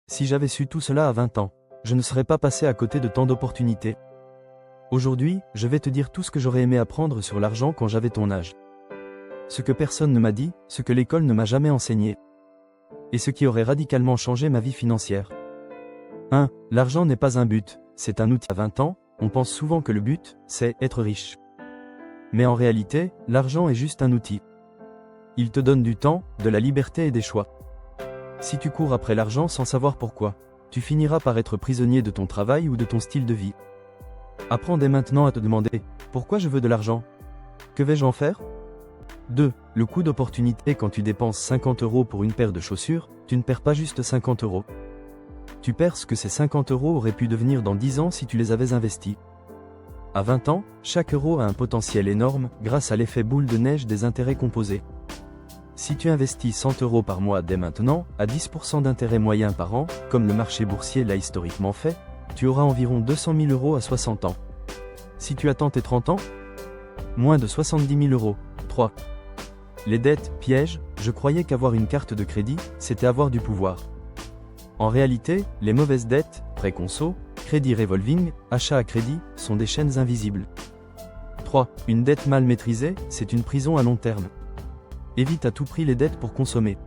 Si j'avais su tout cela à 20 ans, je ne serais pas passé à côté de tant d'opportunités. Aujourd'hui, je vais te dire tout ce que j'aurais aimé apprendre sur l'argent quand j'avais ton âge. Ce que personne ne m'a dit, ce que l'école ne m'a jamais enseigné. Et ce qui aurait radicalement changé ma vie financière. 1. L'argent n'est pas un but, c'est un outil. À 20 ans, on pense souvent que le but, c'est être riche. Mais en réalité, l'argent est juste un outil. Il te donne du temps, de la liberté et des choix. Si tu cours après l'argent sans savoir pourquoi, tu finiras par être prisonnier de ton travail ou de ton style de vie. Apprends dès maintenant à te demander « Pourquoi je veux de l'argent ? Que vais-je en faire ?» 2. Le coût d'opportunité. Quand tu dépenses 50 € pour une paire de chaussures, tu ne perds pas juste 50 €. Tu perds ce que ces 50 € auraient pu devenir dans 10 ans si tu les avais investis. À 20 ans, chaque euro a un potentiel énorme grâce à l'effet boule de neige des intérêts composés. Si tu investis 100 € par mois dès maintenant, à 10% d'intérêt moyen par an, comme le marché boursier l'a historiquement fait, tu auras environ 200 000 € à 60 ans. Si tu attends tes 30 ans, moins de 70 000 €. 3. Les dettes, piège. Je croyais qu'avoir une carte de crédit, c'était avoir du pouvoir. En réalité, les mauvaises dettes, prêts conso, crédit revolving, achat à crédit, sont des chaînes invisibles. 3. Une dette mal maîtrisée, c'est une prison à long terme. Évite à tout prix les dettes pour consommer.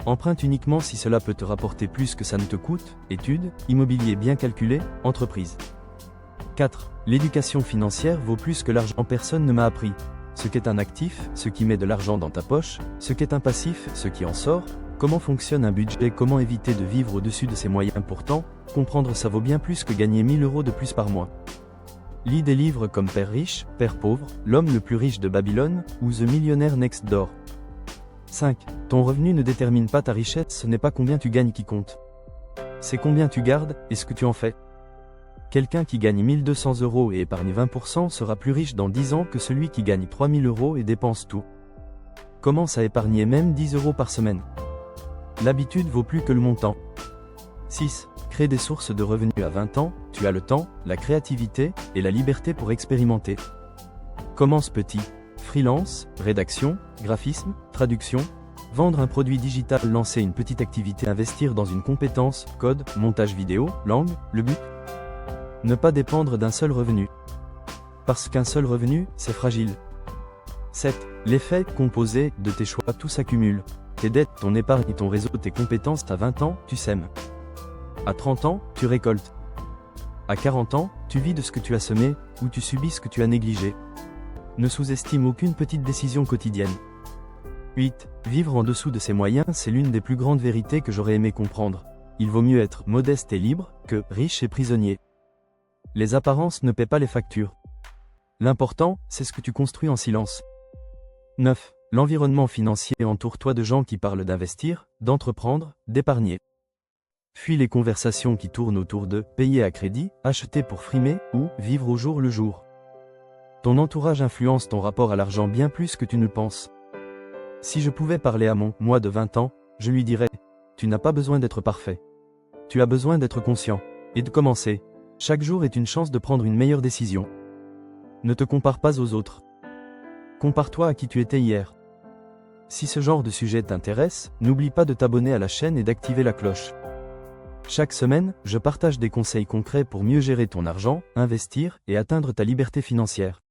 Emprunte uniquement si cela peut te rapporter plus que ça ne te coûte, études, immobilier bien calculé, entreprise. 4. L'éducation financière vaut plus que l'argent. Personne ne m'a appris ce qu'est un actif, ce qui met de l'argent dans ta poche, ce qu'est un passif, ce qui en sort, comment fonctionne un budget, comment éviter de vivre au-dessus de ses moyens. Pourtant, comprendre ça vaut bien plus que gagner 1000 € de plus par mois. Lis des livres comme Père riche, Père pauvre, L'homme le plus riche de Babylone, ou The Millionaire Next Door. 5. Ton revenu ne détermine pas ta richesse, ce n'est pas combien tu gagnes qui compte. C'est combien tu gardes, et ce que tu en fais. Quelqu'un qui gagne 1200 € et épargne 20% sera plus riche dans 10 ans que celui qui gagne 3000 € et dépense tout. Commence à épargner même 10 € par semaine. L'habitude vaut plus que le montant. 6. Crée des sources de revenus. À 20 ans, tu as le temps, la créativité et la liberté pour expérimenter. Commence petit. Freelance, rédaction, graphisme, traduction, vendre un produit digital, lancer une petite activité, investir dans une compétence, code, montage vidéo, langue, le but. Ne pas dépendre d'un seul revenu. Parce qu'un seul revenu, c'est fragile. 7. L'effet composé de tes choix, tout s'accumule. Tes dettes, ton épargne et ton réseau, tes compétences. À 20 ans, tu sèmes. À 30 ans, tu récoltes. À 40 ans, tu vis de ce que tu as semé, ou tu subis ce que tu as négligé. Ne sous-estime aucune petite décision quotidienne. 8. Vivre en dessous de ses moyens, c'est l'une des plus grandes vérités que j'aurais aimé comprendre. Il vaut mieux être modeste et libre, que riche et prisonnier. Les apparences ne paient pas les factures. L'important, c'est ce que tu construis en silence. 9. L'environnement financier. Entoure-toi de gens qui parlent d'investir, d'entreprendre, d'épargner. Fuis les conversations qui tournent autour de payer à crédit, acheter pour frimer, ou vivre au jour le jour. Ton entourage influence ton rapport à l'argent bien plus que tu ne le penses. Si je pouvais parler à mon moi de 20 ans, je lui dirais « Tu n'as pas besoin d'être parfait. Tu as besoin d'être conscient. Et de commencer. Chaque jour est une chance de prendre une meilleure décision. Ne te compare pas aux autres. Compare-toi à qui tu étais hier. » Si ce genre de sujet t'intéresse, n'oublie pas de t'abonner à la chaîne et d'activer la cloche. Chaque semaine, je partage des conseils concrets pour mieux gérer ton argent, investir et atteindre ta liberté financière.